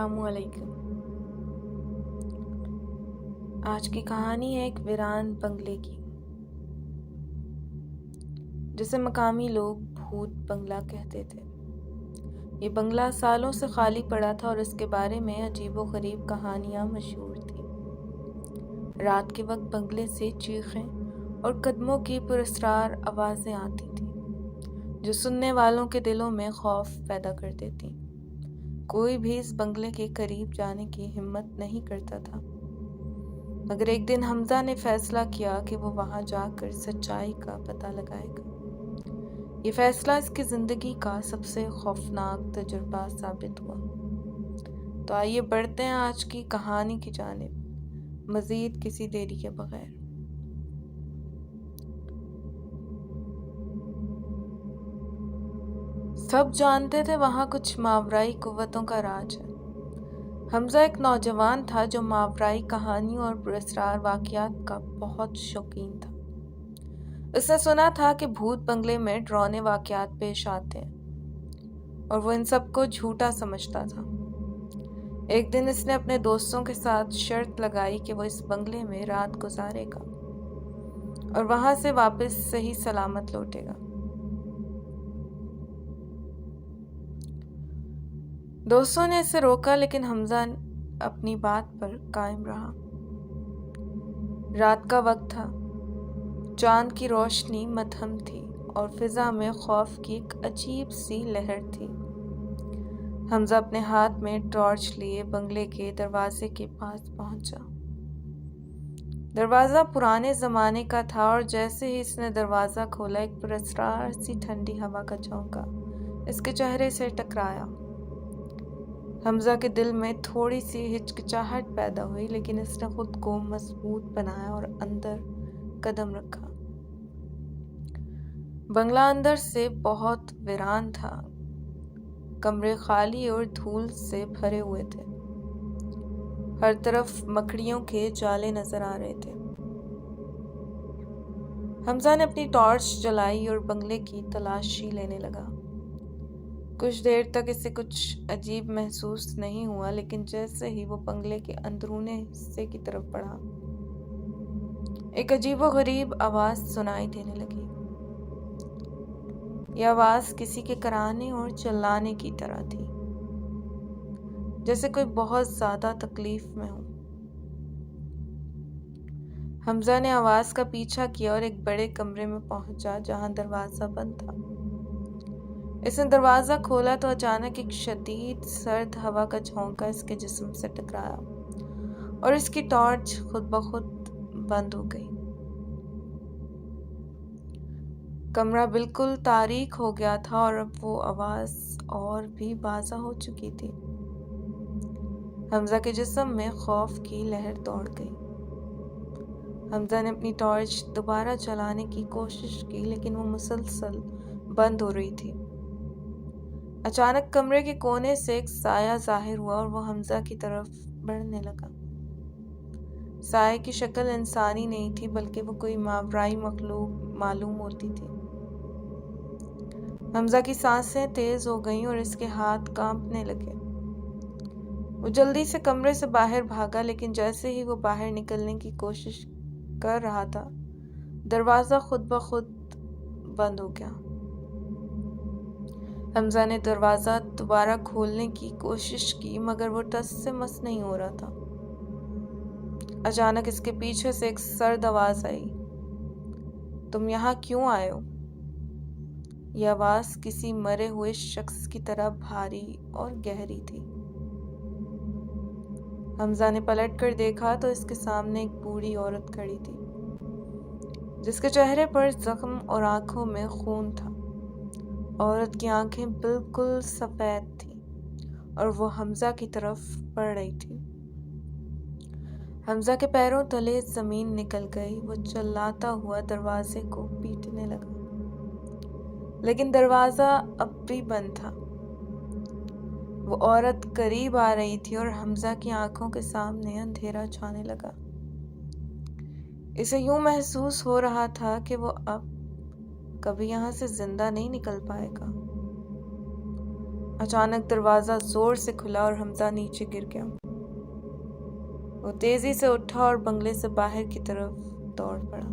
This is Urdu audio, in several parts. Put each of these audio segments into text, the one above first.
السلام علیکم۔ آج کی کہانی ہے ایک ویران بنگلے کی جسے مقامی لوگ بھوت بنگلہ کہتے تھے۔ یہ بنگلہ سالوں سے خالی پڑا تھا اور اس کے بارے میں عجیب و غریب کہانیاں مشہور تھیں۔ رات کے وقت بنگلے سے چیخیں اور قدموں کی پراسرار آوازیں آتی تھیں جو سننے والوں کے دلوں میں خوف پیدا کر دیتی۔ کوئی بھی اس بنگلے کے قریب جانے کی ہمت نہیں کرتا تھا، مگر ایک دن حمزہ نے فیصلہ کیا کہ وہ وہاں جا کر سچائی کا پتہ لگائے گا۔ یہ فیصلہ اس کی زندگی کا سب سے خوفناک تجربہ ثابت ہوا۔ تو آئیے بڑھتے ہیں آج کی کہانی کی جانب، مزید کسی دیری کے بغیر۔ سب جانتے تھے وہاں کچھ ماورائی قوتوں کا راج ہے۔ حمزہ ایک نوجوان تھا جو ماورائی کہانیوں اور پراسرار واقعات کا بہت شوقین تھا۔ اس نے سنا تھا کہ بھوت بنگلے میں ڈراؤنے واقعات پیش آتے ہیں اور وہ ان سب کو جھوٹا سمجھتا تھا۔ ایک دن اس نے اپنے دوستوں کے ساتھ شرط لگائی کہ وہ اس بنگلے میں رات گزارے گا اور وہاں سے واپس صحیح سلامت لوٹے گا۔ دوستوں نے اسے روکا لیکن حمزہ اپنی بات پر قائم رہا۔ رات کا وقت تھا، چاند کی روشنی مدھم تھی اور فضا میں خوف کی ایک عجیب سی لہر تھی۔ حمزہ اپنے ہاتھ میں ٹارچ لیے بنگلے کے دروازے کے پاس پہنچا۔ دروازہ پرانے زمانے کا تھا اور جیسے ہی اس نے دروازہ کھولا ایک پراسرار سی ٹھنڈی ہوا کا جھونکا اس کے چہرے سے ٹکرایا۔ حمزہ کے دل میں تھوڑی سی ہچکچاہٹ پیدا ہوئی، لیکن اس نے خود کو مضبوط بنایا اور اندر قدم رکھا۔ بنگلہ اندر سے بہت ویران تھا، کمرے خالی اور دھول سے بھرے ہوئے تھے، ہر طرف مکڑیوں کے جالے نظر آ رہے تھے۔ حمزہ نے اپنی ٹارچ جلائی اور بنگلے کی تلاشی لینے لگا۔ کچھ دیر تک اسے کچھ عجیب محسوس نہیں ہوا، لیکن جیسے ہی وہ بنگلے کے اندرونے حصے کی طرف بڑھا، ایک عجیب و غریب آواز سنائی دینے لگی۔ یہ آواز کسی کے کرانے اور چلانے کی طرح تھی، جیسے کوئی بہت زیادہ تکلیف میں ہو۔ حمزہ نے آواز کا پیچھا کیا اور ایک بڑے کمرے میں پہنچا جہاں دروازہ بند تھا۔ اس نے دروازہ کھولا تو اچانک ایک شدید سرد ہوا کا جھونکا اس کے جسم سے ٹکرایا اور اس کی ٹارچ خود بخود بند ہو گئی۔ کمرہ بالکل تاریک ہو گیا تھا اور اب وہ آواز اور بھی واضح ہو چکی تھی۔ حمزہ کے جسم میں خوف کی لہر دوڑ گئی۔ حمزہ نے اپنی ٹارچ دوبارہ چلانے کی کوشش کی، لیکن وہ مسلسل بند ہو رہی تھی۔ اچانک کمرے کے کونے سے ایک سایہ ظاہر ہوا اور وہ حمزہ کی طرف بڑھنے لگا۔ سائے کی شکل انسانی نہیں تھی، بلکہ وہ کوئی ماورائی مخلوق معلوم ہوتی تھی۔ حمزہ کی سانسیں تیز ہو گئیں اور اس کے ہاتھ کانپنے لگے۔ وہ جلدی سے کمرے سے باہر بھاگا، لیکن جیسے ہی وہ باہر نکلنے کی کوشش کر رہا تھا، دروازہ خود بخود بند ہو گیا۔ حمزہ نے دروازہ دوبارہ کھولنے کی کوشش کی، مگر وہ ٹس سے مس نہیں ہو رہا تھا۔ اچانک اس کے پیچھے سے ایک سرد آواز آئی، "تم یہاں کیوں آئے ہو؟" یہ آواز کسی مرے ہوئے شخص کی طرح بھاری اور گہری تھی۔ حمزہ نے پلٹ کر دیکھا تو اس کے سامنے ایک بوڑھی عورت کھڑی تھی، جس کے چہرے پر زخم اور آنکھوں میں خون تھا۔ عورت کی آنکھیں بالکل سفید تھیں اور وہ حمزہ کی طرف بڑھ رہی تھی۔ حمزہ کے پیروں تلے زمین نکل گئی۔ وہ چلاتا ہوا دروازے کو پیٹنے لگا، لیکن دروازہ اب بھی بند تھا۔ وہ عورت قریب آ رہی تھی اور حمزہ کی آنکھوں کے سامنے اندھیرا چھانے لگا۔ اسے یوں محسوس ہو رہا تھا کہ وہ اب کبھی یہاں سے زندہ نہیں نکل پائے گا۔ اچانک دروازہ زور سے کھلا اور حمزہ نیچے گر گیا۔ وہ تیزی سے اٹھا اور بنگلے سے باہر کی طرف دوڑ پڑا۔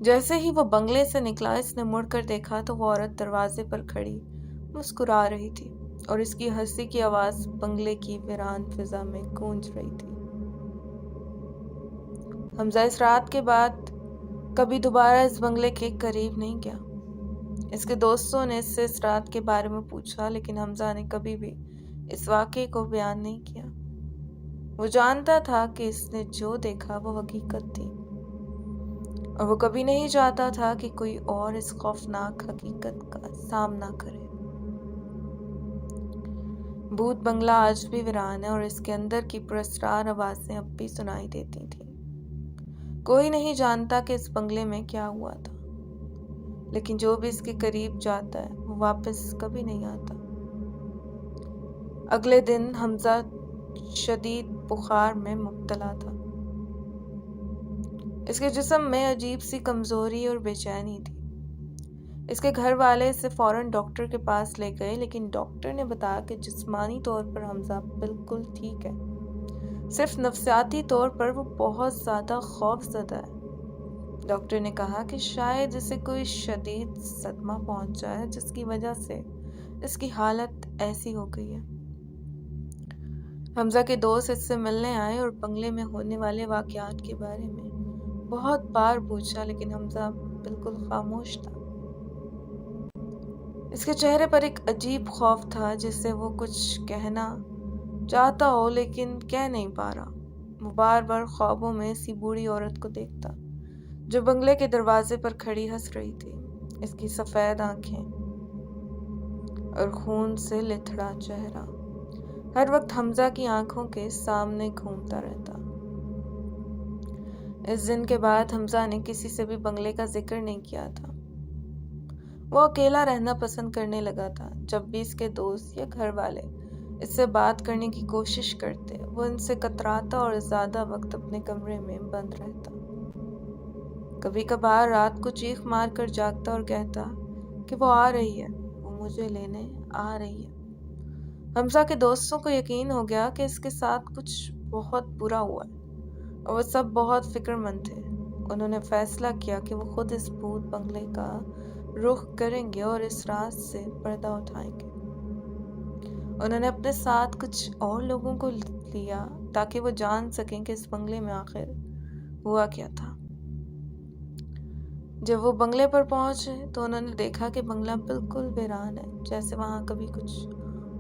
جیسے ہی وہ بنگلے سے نکلا، اس نے مڑ کر دیکھا تو وہ عورت دروازے پر کھڑی مسکرا رہی تھی اور اس کی ہنسی کی آواز بنگلے کی ویران فضا میں گونج رہی تھی۔ حمزہ اس رات کے بعد کبھی دوبارہ اس بنگلے کے قریب نہیں گیا۔ اس کے دوستوں نے اس سے اس رات کے بارے میں پوچھا، لیکن حمزہ نے کبھی بھی اس واقعے کو بیان نہیں کیا۔ وہ جانتا تھا کہ اس نے جو دیکھا وہ حقیقت تھی، اور وہ کبھی نہیں چاہتا تھا کہ کوئی اور اس خوفناک حقیقت کا سامنا کرے۔ بھوت بنگلہ آج بھی ویران ہے اور اس کے اندر کی پراسرار آوازیں اب بھی سنائی دیتی تھیں۔ کوئی نہیں جانتا کہ اس بنگلے میں کیا ہوا تھا، لیکن جو بھی اس کے قریب جاتا ہے وہ واپس کبھی نہیں آتا۔ اگلے دن حمزہ شدید بخار میں مبتلا تھا۔ اس کے جسم میں عجیب سی کمزوری اور بے چینی تھی۔ اس کے گھر والے اسے فوراً ڈاکٹر کے پاس لے گئے، لیکن ڈاکٹر نے بتایا کہ جسمانی طور پر حمزہ بالکل ٹھیک ہے، صرف نفسیاتی طور پر وہ بہت زیادہ خوف زدہ ہے۔ ڈاکٹر نے کہا کہ شاید اسے کوئی شدید صدمہ پہنچا ہے، جس کی وجہ سے اس کی حالت ایسی ہو گئی ہے۔ حمزہ کے دوست اس سے ملنے آئے اور بنگلے میں ہونے والے واقعات کے بارے میں بہت بار پوچھا، لیکن حمزہ بالکل خاموش تھا۔ اس کے چہرے پر ایک عجیب خوف تھا، جس سے وہ کچھ کہنا چاہتا ہو لیکن کہہ نہیں پا رہا۔ وہ بار بار خوابوں میں اسی بوڑھی عورت کو دیکھتا جو بنگلے کے دروازے پر کھڑی ہنس رہی تھی۔ اس کی سفید آنکھیں اور خون سے لتھڑا چہرہ ہر وقت حمزہ کی آنکھوں کے سامنے گھومتا رہتا۔ اس دن کے بعد حمزہ نے کسی سے بھی بنگلے کا ذکر نہیں کیا تھا۔ وہ اکیلا رہنا پسند کرنے لگا تھا۔ جب بھی اس کے دوست یا گھر والے اس سے بات کرنے کی کوشش کرتے، وہ ان سے کتراتا اور زیادہ وقت اپنے کمرے میں بند رہتا۔ کبھی کبھار رات کو چیخ مار کر جاگتا اور کہتا کہ وہ آ رہی ہے، وہ مجھے لینے آ رہی ہے۔ حمزہ کے دوستوں کو یقین ہو گیا کہ اس کے ساتھ کچھ بہت برا ہوا ہے، اور وہ سب بہت فکر مند تھے۔ انہوں نے فیصلہ کیا کہ وہ خود اس بھوت بنگلے کا رخ کریں گے اور اس راز سے پردہ اٹھائیں گے۔ انہوں نے اپنے ساتھ کچھ اور لوگوں کو لیا تاکہ وہ جان سکیں کہ اس بنگلے میں آخر ہوا کیا تھا۔ جب وہ بنگلے پر پہنچے تو انہوں نے دیکھا کہ بنگلہ بالکل ویران ہے، جیسے وہاں کبھی کچھ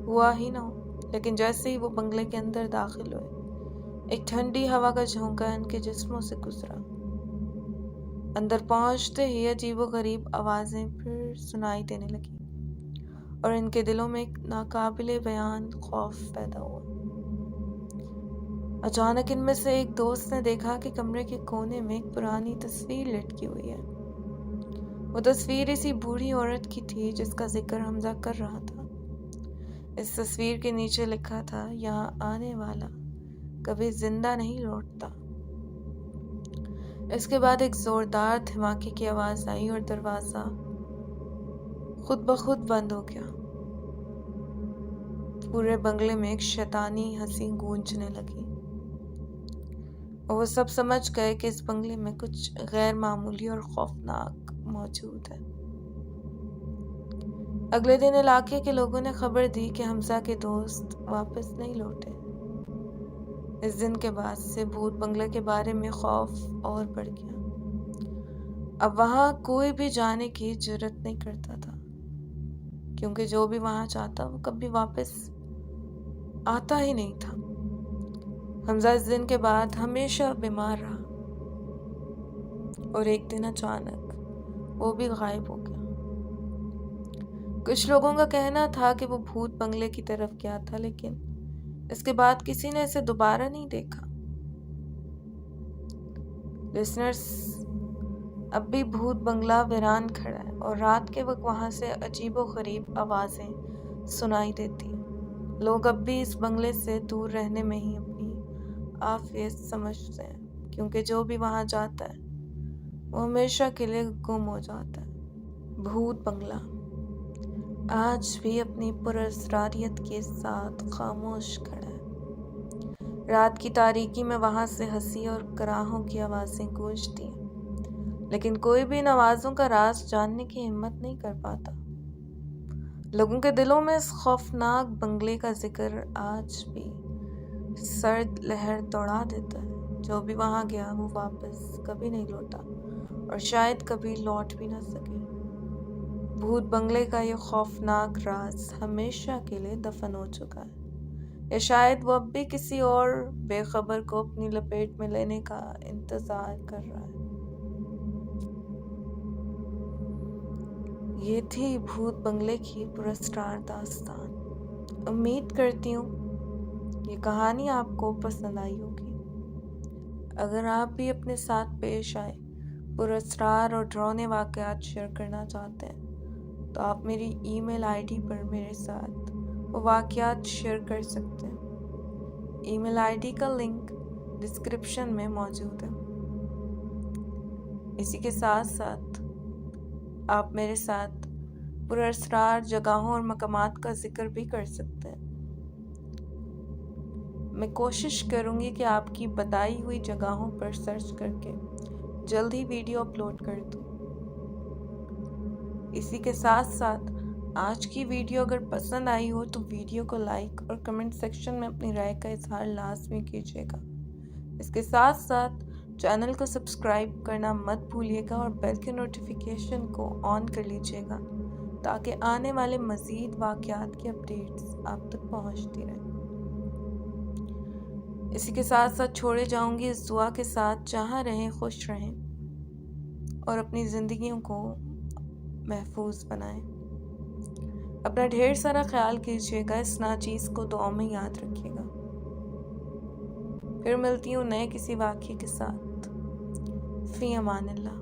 ہوا ہی نہ ہو۔ لیکن جیسے ہی وہ بنگلے کے اندر داخل ہوئے، ایک ٹھنڈی ہوا کا جھونکا ان کے جسموں سے گزرا۔ اندر پہنچتے ہی عجیب و غریب آوازیں پھر سنائی دینے لگیں اور ان کے دلوں میں ایک ناقابل بیان خوف پیدا ہوا۔ اچانک ان میں سے ایک دوست نے دیکھا کہ کمرے کے کونے میں ایک پرانی تصویر لٹکی ہوئی ہے۔ وہ تصویر اسی بوڑھی عورت کی تھی جس کا ذکر حمزہ کر رہا تھا۔ اس تصویر کے نیچے لکھا تھا، یہاں آنے والا کبھی زندہ نہیں لوٹتا۔ اس کے بعد ایک زوردار دھماکے کی آواز آئی اور دروازہ خود بخود بند ہو گیا۔ پورے بنگلے میں ایک شیطانی ہنسی گونجنے لگی اور وہ سب سمجھ گئے کہ اس بنگلے میں کچھ غیر معمولی اور خوفناک موجود ہے۔ اگلے دن علاقے کے لوگوں نے خبر دی کہ حمزہ کے دوست واپس نہیں لوٹے۔ اس دن کے بعد سے بھوت بنگلے کے بارے میں خوف اور بڑھ گیا۔ اب وہاں کوئی بھی جانے کی جرات نہیں کرتا تھا، کیونکہ جو بھی وہاں جاتا وہ کبھی واپس آتا ہی نہیں تھا۔ حمزہ اس دن کے بعد ہمیشہ بیمار رہا اور ایک دن اچانک وہ بھی غائب ہو گیا۔ کچھ لوگوں کا کہنا تھا کہ وہ بھوت بنگلے کی طرف گیا تھا، لیکن اس کے بعد کسی نے اسے دوبارہ نہیں دیکھا۔ لسنرز، اب بھی بھوت بنگلہ ویران کھڑا ہے اور رات کے وقت وہاں سے عجیب و غریب آوازیں سنائی دیتی ہیں۔ لوگ اب بھی اس بنگلے سے دور رہنے میں ہی اپنی عافیت سمجھتے ہیں، کیونکہ جو بھی وہاں جاتا ہے وہ ہمیشہ کے لیے گم ہو جاتا ہے۔ بھوت بنگلہ آج بھی اپنی پراسراریت کے ساتھ خاموش کھڑا ہے۔ رات کی تاریکی میں وہاں سے ہنسی اور کراہوں کی آوازیں گونجتی ہیں، لیکن کوئی بھی ان آوازوں کا راز جاننے کی ہمت نہیں کر پاتا۔ لوگوں کے دلوں میں اس خوفناک بنگلے کا ذکر آج بھی سرد لہر دوڑا دیتا ہے۔ جو بھی وہاں گیا وہ واپس کبھی نہیں لوٹا اور شاید کبھی لوٹ بھی نہ سکے۔ بھوت بنگلے کا یہ خوفناک راز ہمیشہ کے لیے دفن ہو چکا ہے، یا شاید وہ اب بھی کسی اور بے خبر کو اپنی لپیٹ میں لینے کا انتظار کر رہا ہے۔ یہ تھی بھوت بنگلے کی پراسرار داستان۔ امید کرتی ہوں یہ کہانی آپ کو پسند آئی ہوگی۔ اگر آپ بھی اپنے ساتھ پیش آئے پراسرار اور ڈراؤنے واقعات شیئر کرنا چاہتے ہیں تو آپ میری ای میل آئی ڈی پر میرے ساتھ وہ واقعات شیئر کر سکتے ہیں۔ ای میل آئی ڈی کا لنک ڈسکرپشن میں موجود ہے۔ اسی کے ساتھ ساتھ آپ میرے ساتھ پراسرار جگہوں اور مقامات کا ذکر بھی کر سکتے ہیں۔ میں کوشش کروں گی کہ آپ کی بتائی ہوئی جگہوں پر سرچ کر کے جلد ہی ویڈیو اپلوڈ کر دوں۔ اسی کے ساتھ ساتھ آج کی ویڈیو اگر پسند آئی ہو تو ویڈیو کو لائک اور کمنٹ سیکشن میں اپنی رائے کا اظہار لازمی کیجیے گا۔ اس کے ساتھ ساتھ چینل کو سبسکرائب کرنا مت بھولیے گا اور بیل کے نوٹیفیکیشن کو آن کر لیجیے گا تاکہ آنے والے مزید واقعات کی اپڈیٹس آپ تک پہنچتی رہیں۔ اسی کے ساتھ ساتھ چھوڑے جاؤں گی اس دعا کے ساتھ، جہاں رہیں خوش رہیں اور اپنی زندگیوں کو محفوظ بنائیں۔ اپنا ڈھیر سارا خیال کیجیے گا، اس ناچیز کو دعاؤں میں یاد رکھیے گا۔ پھر ملتی ہوں نئے کسی واقعے کے ساتھ۔ فی امان اللہ۔